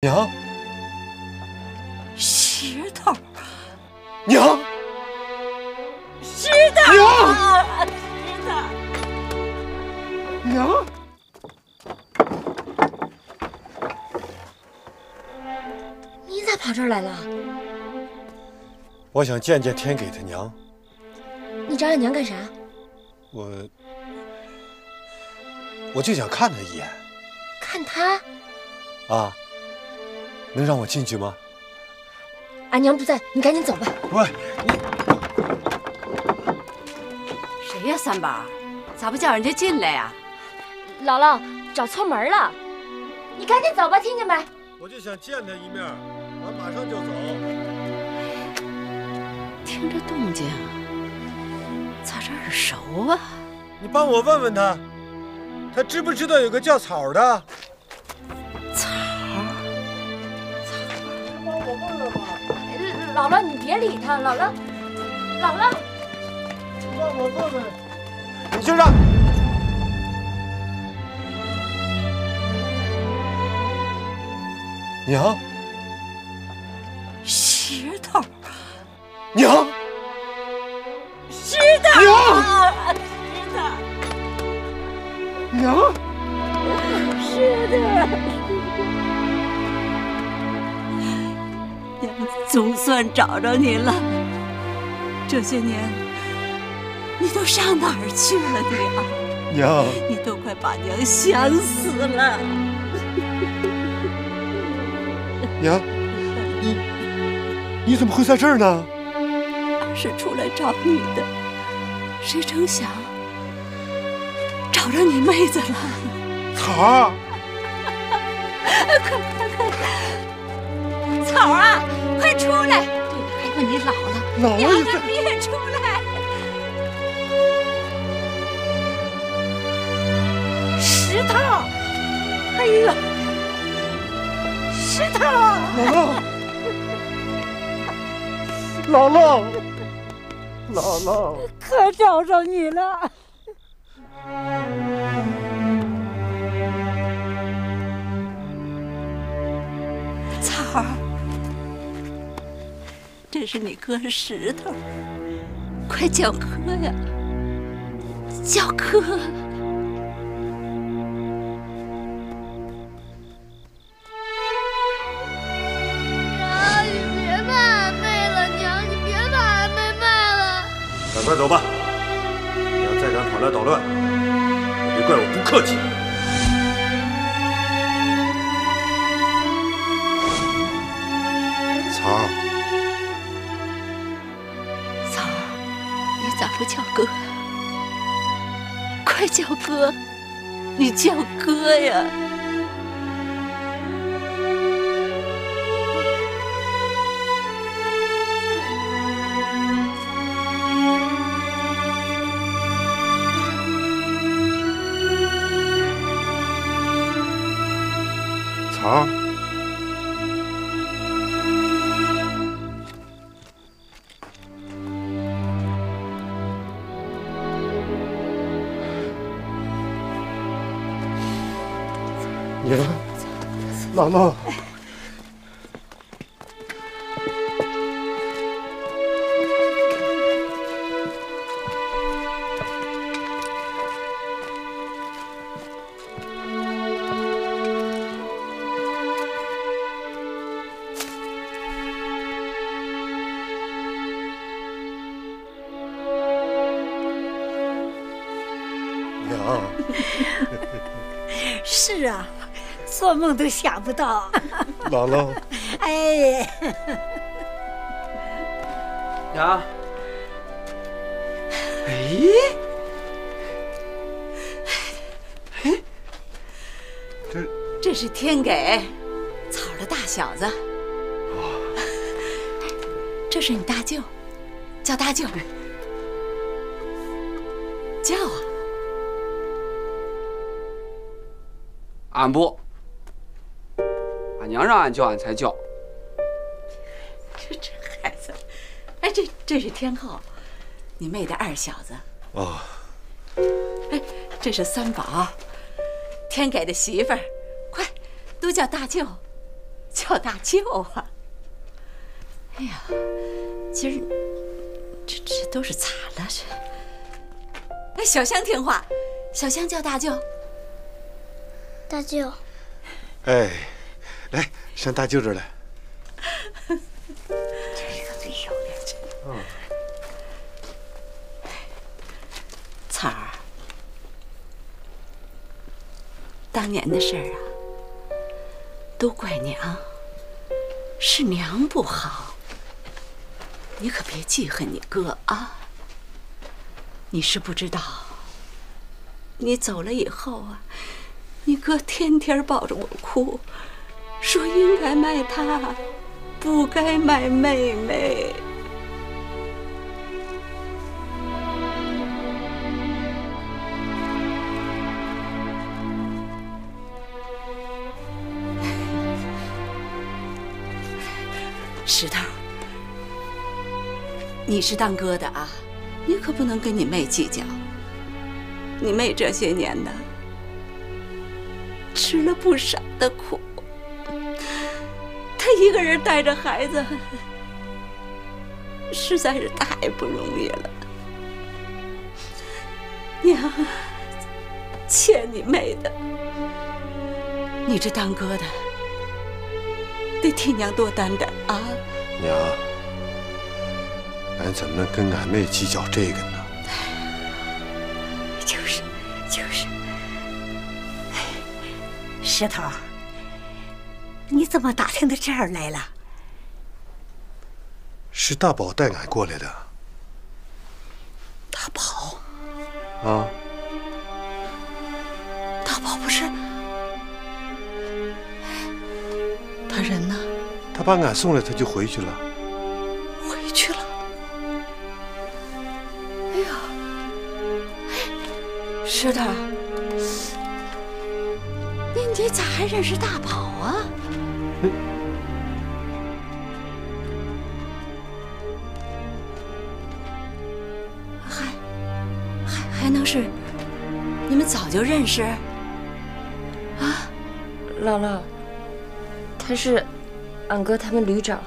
娘，石头，娘，石头，娘，娘，你咋跑这儿来了？我想见见天给的娘。你找俺娘干啥？我就想看她一眼。看她？啊，能让我进去吗？俺娘不在，你赶紧走吧。不，谁呀，三宝？咋不叫人家进来呀？姥姥找错门了，你赶紧走吧，听见没？我就想见她一面，俺马上就走。听这动静，咋这耳熟啊？你帮我问问她，她知不知道有个叫草的？草，帮我问问吧。姥姥，你别理他，姥姥，姥姥，你帮我问问。你就让。娘，石头，娘，石头，娘，石头，娘总算找着你了。这些年，你都上哪儿去了，娘？娘，你都快把娘想死了。娘，你怎么会在这儿呢？俺是出来找你的，谁成想找着你妹子了。草儿，快，草啊，快出来！还有你姥姥，姥姥娘也在。别出来！石头，哎呀，石头！姥姥，姥姥，可找着你了。草儿，这是你哥石头，快叫哥呀，叫哥！娘，你别卖俺妹了，娘，你别把俺妹卖了。赶快走吧！你要再敢跑来捣乱，可别怪我不客气。草儿，草儿，你咋不叫哥？快叫哥！你叫哥呀！草儿，娘，姥姥，娘，是啊，做梦都想不到。姥姥，哎，娘，这是天给草儿的大小子。这是你大舅，叫大舅，叫啊！俺不，俺娘让俺叫俺才叫。这孩子，哎，这是天后，你妹的二小子。哦，哎，这是三宝，天给的媳妇儿，快，都叫大舅，找大舅啊！哎呀，今儿这都是咋了这？哎，小香听话，小香叫大舅。大舅。哎，来上大舅这儿来。真是个嘴小脸。彩儿，当年的事儿啊，都怪娘，是娘不好。你可别记恨你哥啊！你是不知道，你走了以后啊，你哥天天抱着我哭，说应该卖他，不该卖妹妹。石头，你是当哥的啊，你可不能跟你妹计较。你妹这些年呢，吃了不少的苦，她一个人带着孩子，实在是太不容易了。娘欠你妹的，你这当哥的得替娘多担点啊！娘，俺怎么能跟俺妹计较这个呢？就是，石头，你怎么打听到这儿来了？是大宝带俺过来的。大宝啊？大宝不是？他人呢？他把俺送来，他就回去了。回去了？哎呀，石头，你咋还认识大宝啊？还能是你们早就认识？啊？姥姥，他是俺哥他们旅长。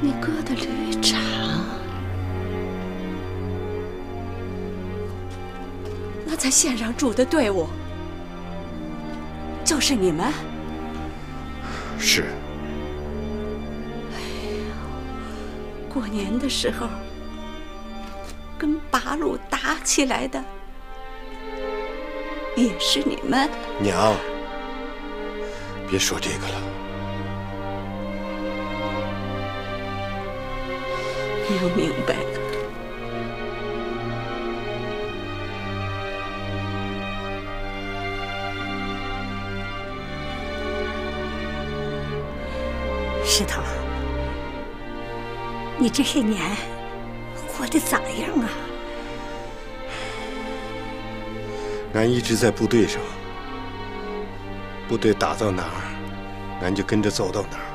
你哥的旅长？那在县上住的队伍就是你们？是。过年的时候跟八路打起来的也是你们？娘，别说这个了。娘明白了。石头，你这些年活得咋样啊？俺一直在部队上，部队打到哪儿，俺就跟着走到哪儿，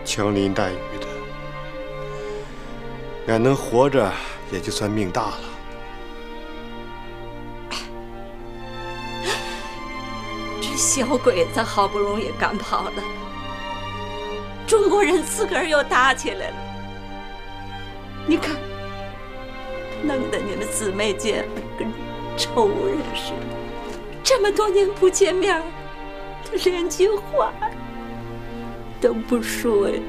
枪林弹雨的，俺能活着也就算命大了。这小鬼子好不容易赶跑了，中国人自个儿又打起来了。你看，弄得你们姊妹间跟仇人似的，这么多年不见面，他连句话都不说呀。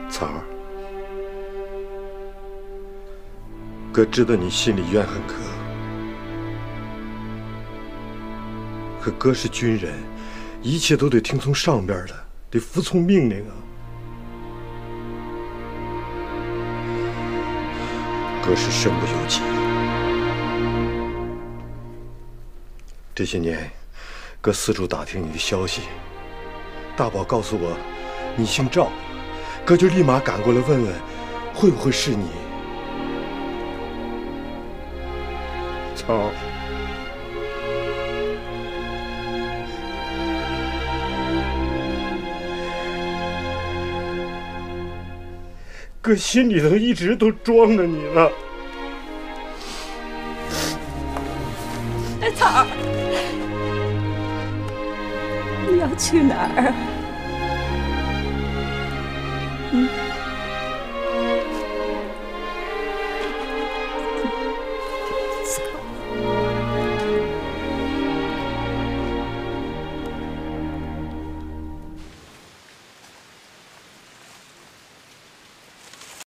草儿，哥知道你心里怨恨哥，可哥是军人，一切都得听从上边的，得服从命令啊。哥是身不由己。这些年，哥四处打听你的消息，大宝告诉我你姓赵，哥就立马赶过来问问，会不会是你？草，哥心里头一直都装着你呢。草儿，你要去哪儿啊？